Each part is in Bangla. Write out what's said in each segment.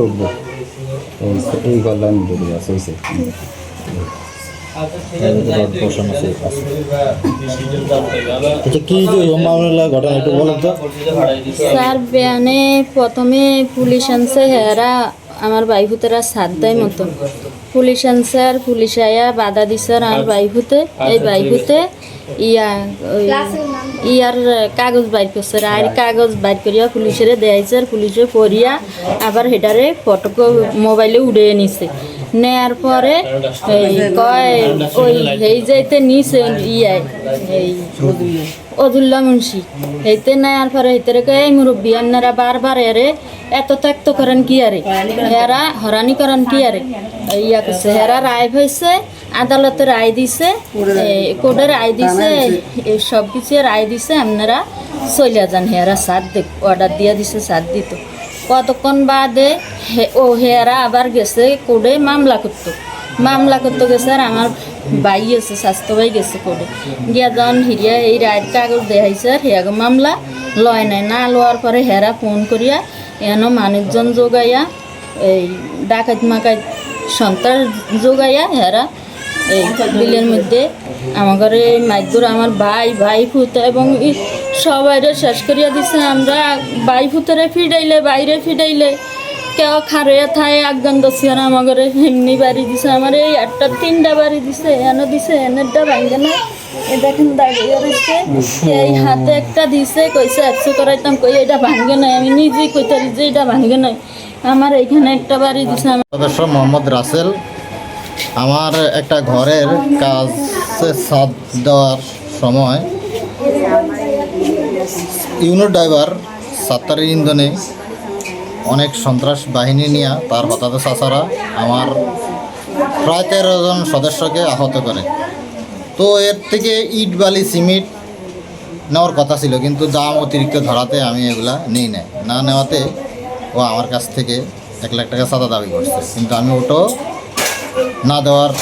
উঠবো এই গল্লার মধ্যে আছে হয়েছে কি মামলা ঘটনা একটু বলেন তো স্যার বেয়ানে প্রথমে পুলিশ আনছে হেরা আমার বাইফুতেরা সাত দেয় মতো পুলিশ আনছে আর পুলিশ আয়া বাধা দিছে আর আমার বাইফুতে এই বাইফুতে ইয়ার কাগজ বাইর করছে আর কাগজ বাইর করিয়া পুলিশের দেয়াইছে আর পুলিশে পড়িয়া আবার হেটারে ফটো মোবাইলে উড়িয়ে নিছে নেয়ার পরে কয় ওই এই যাইতে নিছে এই অদুল্লা মুন্সি এইতে নেয়ার পরে এইতে কয় এই মুরব্বী আপনারা বারবার এরে এত ত্যাক্ত করেন কি আরে হেরা হরানি করেন কি আরে ইয়া করছে হেরা রায় হয়েছে আদালতে রায় দিছে কোর্টে রায় দিছে সব কিছু রায় দিছে আপনারা চলিয়া যান হেরা সাথ দেখ অর্ডার দিয়া দিছে সাথ দিত কতক্ষণ বাদে হেরা আবার গেছে কোর্টে মামলা করতে গেছে আর আমার ভাই আছে স্বাস্থ্য ভাই গেছে কোর্টে গিয়া যখন হিরিয়া এই রায়ের কাগজ দেখাইছে আর হেয়াকে মামলা লয় নাই না লওয়ার পরে হেরা ফোন করিয়া এনো মানুষজন যোগাইয়া এই ডাকাত মাকাত সন্ত্রাস যোগাইয়া হেরা এই বিলের মধ্যে আমার ঘরে মাইদুর আমার ভাই ফুত এবং সবাইরে শেষ করিয়া দিছে আমরা ভাই ফুতরে ফিডাইলে বাইরে ফিডাইলে কেউ খারিয়া থায় একজন দশিয়ার আমার ঘরে এমনি বাড়ি দিছে আমার এই একটা তিনটা বাড়ি দিছে এনে দিছে এনেরটা ভাঙ্গে না এ দেখেন দাঁড়িয়ে রয়েছে এই হাতে একটা দিছে কইছে 100 করাইতাম কই এটা ভাঙ্গে নাই আমি নিজেই কইতারি যে এটা ভাঙ্গে নাই আমার এইখানে একটা বাড়ি দিছে সদস্য মোহাম্মদ রাসেল আমার একটা ঘরের কাজে সাথ দেওয়ার সময় ইউনিট ড্রাইভার সাত্তারের ইন্ধনে অনেক সন্ত্রাস বাহিনী নিয়ে তার হতাহত চাচারা আমার প্রায় 13 জন সদস্যকে আহত করে। তো এর থেকে ইট বালি সিমেন্ট নেওয়ার কথা ছিল, কিন্তু দাম অতিরিক্ত ধরাতে আমি এগুলা নেই না নেওয়াতে ও আমার কাছ থেকে 1 লাখ টাকা চাঁদা দাবি করছে, কিন্তু আমি ওটো না দেওয়ার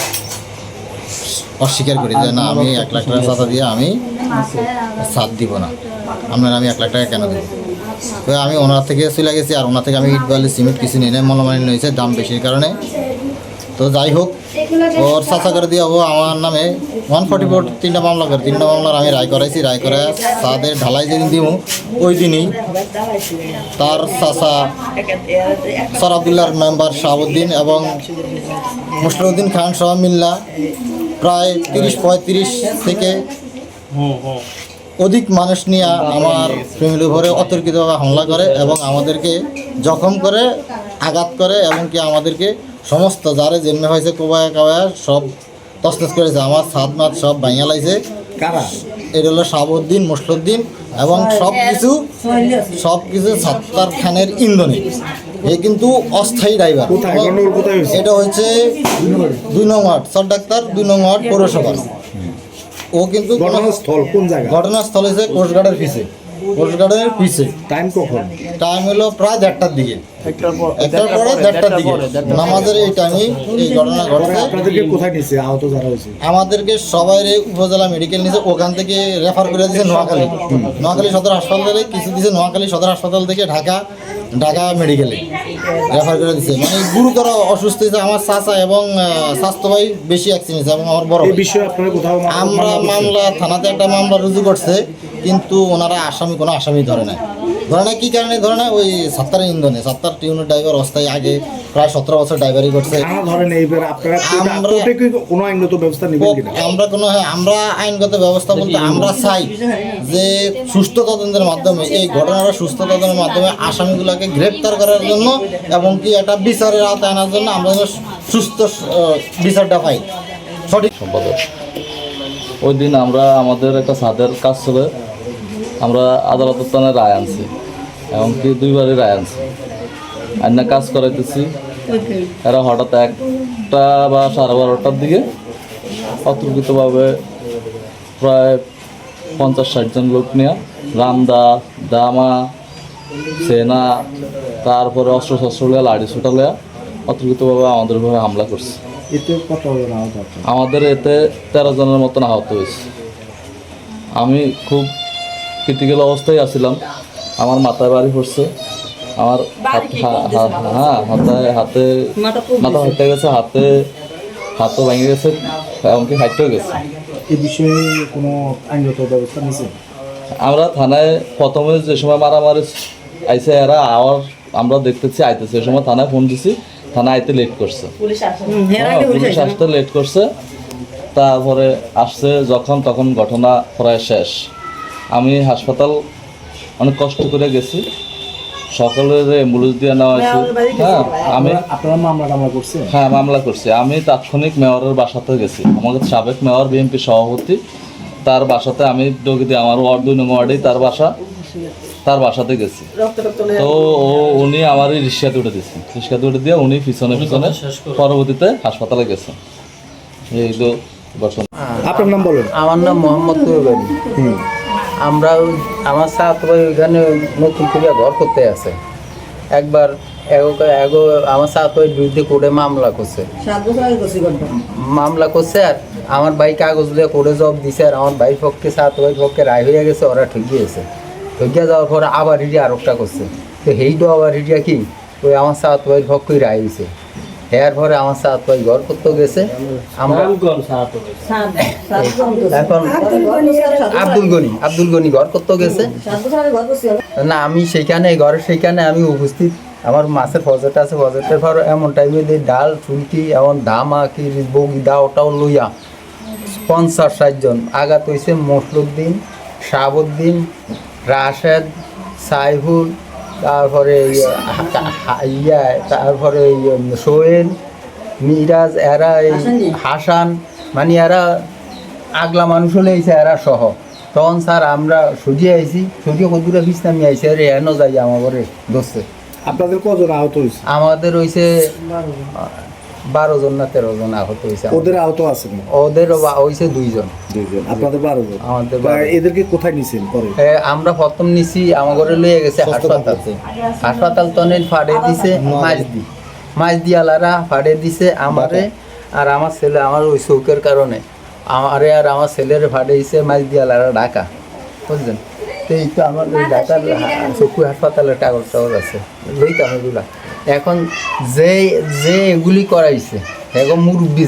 অস্বীকার করি যে না আমি 1 লাখ টাকা চাঁদা দিয়ে আমি সাথ দিব না, আপনার আমি 1 লাখ টাকা কেন দেবো। তো আমি ওনার থেকে চলে গেছি আর ওনার থেকে আমি ইট বালি সিমেন্ট কিছু নিই নাই, মনোমালিন্য হয়েছে দাম বেশির কারণে। তো যাই হোক ওর চাচা করে দিয়ে ও আমার নামে 144 3টা মামলা করে 3টা মামলার আমি রায় করাইছি। রায় করে তাদের ঢালাই যেদিন দিব ওই দিনই তার চাচা সরাবুল্লাহর মেম্বার শাহাবুদ্দিন এবং মুশরফুদ্দিন খান সহ মিল্লা প্রায় 30-35 থেকে অধিক মানুষ নিয়ে আমার ফ্যামিলির ঘরে অতর্কিতভাবে হামলা করে এবং আমাদেরকে জখম করে আঘাত করে এবং কি আমাদেরকে সমস্ত যারে যেমনি হয়েছে কোবায়া কাবায়া সব তসতস করেছে, আমার ছাদ মাত সব ভাঙিয়া লাইছে। কারা এটা হলো শাহাবুদ্দিন মুশরফুদ্দিন এবং সব কিছু সাত্তার খানের ইন্ধনে। এ কিন্তু অস্থায়ী ড্রাইভার। এটা হচ্ছে 2 নং ওয়ার্ড সর ডাক্তার 2 নং ওয়ার্ড পৌরসভা। ও কিন্তু ঘটনাস্থল হয়েছে কোস্টগার্ডের পিছে। টাইম কখন? টাইম হলো প্রায় 1টার দিকে, 1টার পরে 1টার দিকে নামাজের এই টাইমে এই ঘটনা ঘটছে। আমাদেরকে সবাই উপজেলা মেডিকেল নিয়েছে, ওখান থেকে রেফার করে দিয়েছে নোয়াখালী সদর হাসপাতালে, কিছু দিয়েছে নোয়াখালী সদর হাসপাতাল থেকে ঢাকা মেডিকেলে রেফার করে দিচ্ছে। মানে গুরুতর অসুস্থ হয়েছে আমার চাচা এবং স্বাস্থ্য ভাই বেশি অ্যাক্সিডেন্ট হয়েছে এবং আমার বড়। আমরা মামলা থানাতে একটা মামলা রুজু করছে, কিন্তু ওনারা কোনো আসামি ধরে না। কি কারণে ধরে না? ওই সাত্তারের ইন্ধনে। সাত্তার ইউনিট ড্রাইভার অস্থায়ী আগে প্রায় 17 বছর ড্রাইভারি করছে। আমরা আইনগত ব্যবস্থা বলতে আমরা চাই যে সুস্থ তদন্তের মাধ্যমে এই ঘটনাটা সুস্থ তদন্তের মাধ্যমে আসামিগুলোকে গ্রেপ্তার করার জন্য এবং কি একটা বিচারের আওতায় আনার জন্য আমরা সুস্থ বিচারটা পাই। সঠিক সম্পাদক ওই দিন আমরা আমাদের একটা ছাদের কাজ ছিল, আমরা আদালতের টানে রায় আনছি, এমনকি 2বারই রায় আনছি। আইনা কাজ করাইতেছি, এরা হঠাৎ 1টা বা 12:30টার দিকে অতর্কিতভাবে প্রায় 50-60 জন লোক নিয়ে রামদা দামা সেনা তারপরে অস্ত্র লিয়া লাঠি ছোটা লিয়া অতর্কিতভাবে আমাদের উপরে হামলা করছে। আমাদের এতে 13 জনের মতন আহত হয়েছে। আমি খুব ক্রিটিক্যাল অবস্থায় আছিলাম, আমার মাথায় বাড়ি পড়ছে, আমার হাতে মাথা হতে গেছে, হাতও ভেঙে গেছে, এমনকি হাইটেও গেছে। এই বিষয়ে কোনো আইনগত ব্যবস্থা নিয়েছে? আমরা থানায় প্রথমে যে সময় মারামারি আইসে এরা আমরা দেখতেছি আইতেছে, এই সময় থানায় ফোন দিছি, থানা আইতে লেট করছে, পুলিশ আসতে লেট করছে। তারপরে আসছে যখন তখন ঘটনা প্রায় শেষ। আমি হাসপাতাল অনেক কষ্ট করে গেছি, সকালের অ্যাম্বুলেন্স দিয়ে নেওয়া হয়েছে। হ্যাঁ, আপনারা মামলা করছে? হ্যাঁ, মামলা করছি। আমি তাৎক্ষণিক মেয়রের বাসাতে গেছি, আমাদের সাবেক মেয়র বিএনপি সভাপতি, তার বাসাতে আমি ডোকে দিই, আমার ওয়ার্ড 2 নং ওয়ার্ডেই তার বাসাতে গেছি। তো উনি আমার রিক্সাতে উঠে দিয়েছে, রিক্সাতে উঠে দিয়ে উনি পিছনে পরবর্তীতে হাসপাতালে গেছেন। এই তো ঘটনা। আপনার নাম বলেন। আমার নাম মোহাম্মদ তৈয়ব আলী। আমরা আমার সাত ভাই ওইখানে নতুন করে ঘর করতে আছে। একবার আমার সাত ভাইয়ের বিরুদ্ধে কোর্টে মামলা করছে আর আমার ভাই কাগজ দিয়ে কোর্টে জব দিছে, আর আমার ভাই পক্ষে সাত ভাইয়ের পক্ষে রায় হয়ে গেছে, ওরা ঠকিয়েছে। ঠকিয়ে যাওয়ার পরে আবার হিডি আরেকটা করছে। তো সেইটাও আবার হিডিয়া কি ওই আমার সাত ভাইয়ের পক্ষেই রায় হয়েছে। এর পরে আমার সাত ভাই ঘর করতে গেছে। আমরা এখন আব্দুল গনি ঘর করতে গেছে না, আমি সেইখানে আমি উপস্থিত। আমার মাছের ফজরটা আছে, ফজরটার পর এমন টাইমে ডাল চুলকি এমন দামা কি বগি দাওটাও লইয়া 50-60 জন আঘাত হয়েছে। মসলুদ্দিন, শাহাবুদ্দিন, রাশেদ, সাইফুল, তারপরে তারপরে সোহেল, মিরাজ, এরা এই হাসান, মানে এরা আগলা মানুষ হলে এসে এরা সহ। তখন স্যার আমরা সরিয়ে আইছি, সরিয়ে কদুরা ফিস নামিয়ে আইসি, আরে এনো যাই আমার ঘরে দোষে। আপনাদের কজন আহত হয়েছে? আমাদের হয়েছে 12 জন না 13 জন আহত হয়েছে। ওদের আহত আছে? ওদের হয়েছে 2 জন। আপনাদের 12 জন? আমাদের এদেরকে কোথায় নিছেন পরে? আমরা প্রথম নিছি আমার ঘরে লইয়া গেছে হাসপাতাল তনেন ফাড়ে দিছে, মাছ দিয়ালারা ফাড়ে দিছে আমারে আর আমার ছেলে। আমার ওই চৌকের কারণে আমারে আর আমার ছেলের ফাড়ে দিছে মাছ দিয়ালারা ঢাকা, বুঝলেন? তো এই তো আমার ওই ঢাকার চক্ষু হাসপাতালের কাগজ টাগজ আছে, লইতাম এগুলা। এখন যে এগুলি করাইছে এখন মুরব্বী,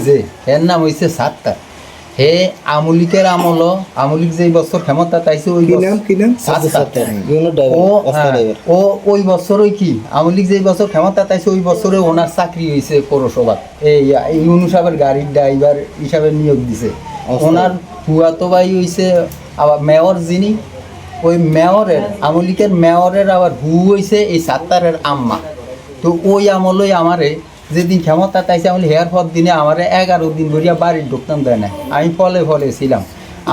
এর নাম হয়েছে সাত্তার। হে আমলিকের আমলিক যেই বছর ক্ষমতা তাইছে ওই ওই বছর ওই কি আমলিক যেই বছর ক্ষমতা তাইছে ওই বছরে ওনার চাকরি হয়েছে পৌরসভা, এই ইউনু সাহেবের গাড়ির ড্রাইভার হিসাবে নিয়োগ দিছে। ওনার ফুয়াতো ভাই হয়েছে আবার মেয়র, যিনি ওই মেয়রের আমলিকের মেয়রের আবার হয়েছে এই সাত্তারের আম্মা। তো ওই আমলই আমারে যেদিন ক্ষমতা তাইছে আমি হেয়ার পর দিনে আমার 11 দিন ধরিয়া বাড়ির ঢুকতাম দেয় না। আমি ফলে ছিলাম।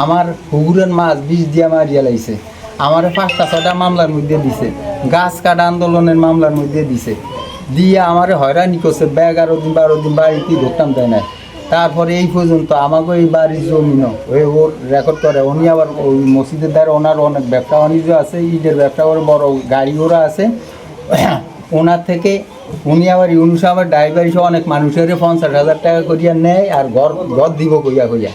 আমার হুগুরের মাছ 20 দিয়া মারিয়া লাইছে। আমার 5টা-6টা মামলার মধ্যে দিছে, গাছ কাটা আন্দোলনের মামলার মধ্যে দিছে, দিয়ে আমার হয়রানি করছে। 11-12 দিন বাড়িতে ঢুকতাম দেয় না। তারপরে এই পর্যন্ত আমাকে এই বাড়ির জমিনও ওর রেকর্ড করে। উনি আবার ওই মসজিদের দ্বারা ওনার অনেক ব্যবসা বাণিজ্য আছে, ঈদের ব্যবসা করে, বড় গাড়ি ওরা আছে। ওনার থেকে উনি আবার ইউনুস আবার ড্রাইভার হিসেবে অনেক মানুষের 50,000 টাকা করিয়া নেয় আর ঘর দিব কইয়া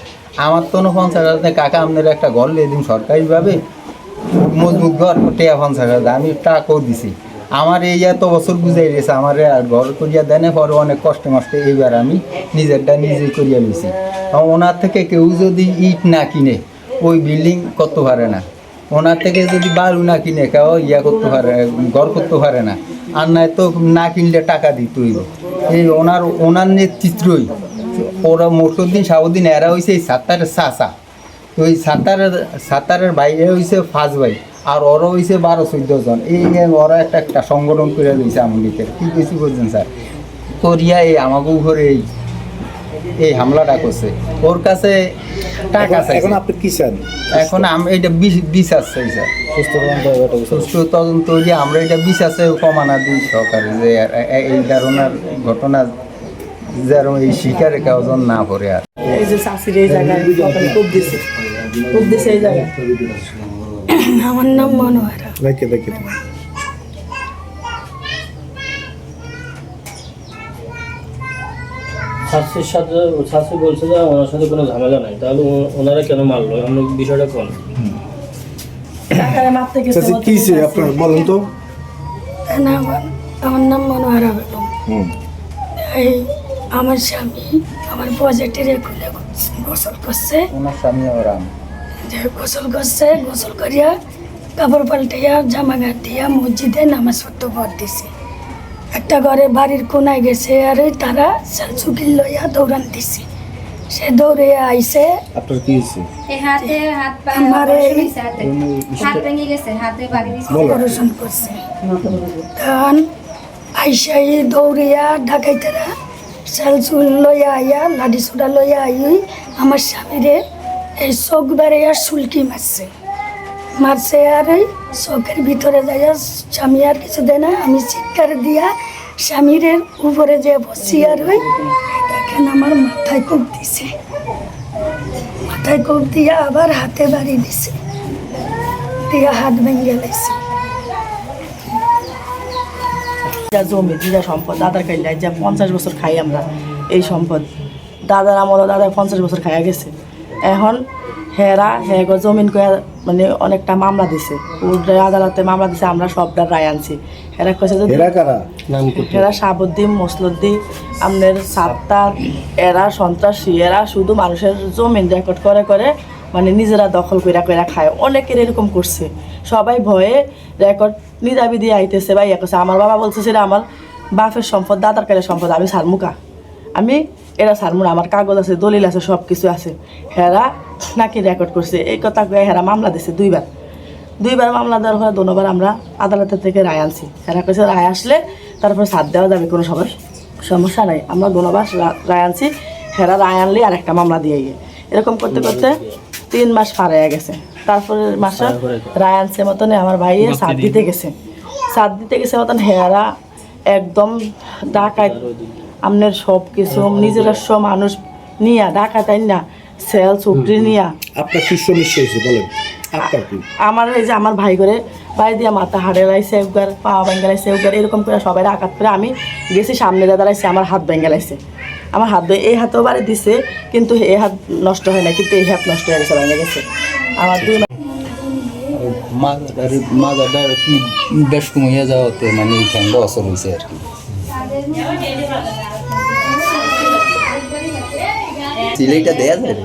আমার তো 50,000 কাকা আপনার একটা ঘর লিয়ে দিন সরকারিভাবে, মজবুত ঘর, টেয়া 50,000 আমি টাকাও দিছি। আমার এই এত বছর বুঝাই গেছে আমার আর ঘর করিয়া দেনে, পরে অনেক কষ্টে মষ্টে এইবার আমি নিজেরটা নিজেই করিয়া নিয়েছি। ওনার থেকে কেউ যদি ইট না কিনে ওই বিল্ডিং করতে পারে না, ওনার থেকে যদি বালু না কিনে কেউ করতে পারে, ঘর করতে পারে না। আর নাই তো না কিনলে টাকা দিতে হইব। এই ওনার নেতৃত্বই ওরা মসুদ্দিন, শাহাবুদ্দিন, এরা হয়েছে এই সাত্তারের চাচা। তো এই সাত্তারের বাইরে হয়েছে 5 ভাই, আর ওরা হয়েছে 12-14 জন। এই ওরা একটা সংগঠন করে দিয়েছে আমলিকের। কী কিছু করছেন স্যার করিয়া এই আমাকে উপরে এই হামলাটা করছে। ওর কাছে টাকা চাই। এখন আপনি কি চান? এখন আমরা এটা বিচার চাই স্যার, সুস্থ তদন্ত হইলে আমরা এটা বিচার চাই কমানা দিই সরকারে, যে এই ধরনের ঘটনা যেন এই শিকারে কাউজন না পড়ে। আর এই যে চাষির এই জায়গায় খুব দিছে এই জায়গায়। আমার নাম মনোহরা। দেখে শাস্তির সাথে শাস্তি বলছে যে ওনার সাথে কোনো ঝামেলা নাই, তাহলে ওনারা কেন মারলো? আমরা বিষয়টা কোন আপনার বলেন তো? আমার নাম মনোহরা বেগম। এই আমার স্বামী আমার পজিটিভ খুলে গোসল করছে, ওনার স্বামী ওরাম যে গোসল করছে, গোসল করিয়া কাপড় পাল্টাইয়া জামা গায়ে দিয়া মসজিদে নামাজ পড়তে ভর দিছে। একটা ঘরে বাড়ির কোনায় গেছে আর ওই তারা চুকিল লইয়া দৌড়ান দিছে। সে দৌড়ে আইসে আপনার কি হয়েছে? আমার বলো। অপারেশন করছে। তখন আইসাই দৌড়িয়া ডাকাইতেরা চাল চুল লইয়া আইয়া লাঠি ছোটা লইয়া আই আমার স্বামীরে এই চোখ বেড়াইয়া সুলকি মারছে আর ওই চোখের ভিতরে যাইয়া স্বামী আর কিছু দেয় না। আমি চিৎকার দিয়া স্বামীর উপরে যে বসি আর ওই দেখেন আমার মাথায় কোপ দিছে, মাথায় কোপ দিয়া আবার হাতে বাড়ি দিছে, দিয়া হাত ভেঙে গেছে। যা জমি যা সম্পদ দাদার খাইলে যা 50 বছর খাই আমরা এই সম্পদ দাদার আমল দাদা 50 বছর খাইয়া গেছে। এখন হেরা গো জমিন কয়া মানে অনেকটা মামলা দিছে, আদালতে মামলা দিছে, আমরা সবটা রায় আনছি। হেরা কইছে যে এরা কারা? এরা সাবুদ্দিন মসলুদ্দিন আমনের সাত্তার, এরা সন্ত্রাসী, এরা শুধু মানুষের জমিন রেকর্ড করে করে মানে নিজেরা দখল কইরা কইরা খায়। অনেকের এরকম করছে, সবাই ভয়ে রেকর্ড নিদাবি দিয়ে আইতেছে। ভাই করছে আমার বাবা বলছে সেটা আমার বাপের সম্পদ, দাদার কালের সম্পদ, আমি সারমুকা, আমি এরা সারমুনা, আমার কাগজ আছে, দলিল আছে, সব কিছু আছে। হেরা নাকি রেকর্ড করছে এই কথা কয়ে হেরা মামলা দিছে দুইবার মামলা দেওয়ার পরে দুবার আমরা আদালতের থেকে রায় আনছি। হেরা কইছে রায় আসলে তারপর সাথ দেওয়া যাবে, কোনো সমস্যা নাই। আমরা দুবার রায় আনছি, হেরা রায় আনলে আর একটা মামলা দিয়ে এরকম করতে করতে 3 মাস পার হয়ে গেছে। তারপরের মাসে রায় আনছে মতনে আমার ভাই সাথ দিতে গেছে মতন হেরা একদম ডাকাত আমনের সব কিছু নিজস্ব মানুষ নিয়া ডাকাতাই না সেল চুপড়ি নিয়া। আপনার কি সমস্যা হয়েছে বলেন? আপনার কি? আমার এই যে আমার ভাই করে ভাই দিয়া মাথা হাড়ে লাইছে একবার, পা ভেঙে লাইছে একবার, এরকম করে সবাই আঘাত করে আমি গেছি সামনে দাঁড়াইছে, আমার হাত ভেঙে লাইছে। আমার হাত এই হাতেও বাড়ি দিছে, কিন্তু এই হাত নষ্ট হয় না, কিন্তু এই হাত নষ্ট হয়ে গেছে, ভেঙে গেছে আমার 2 মাজাটা কি বেশ কমিয়ে যাওয়াতে মানে এইখানটা অসর হয়েছে আর কি। সিলেটা দেয়া যায় রে।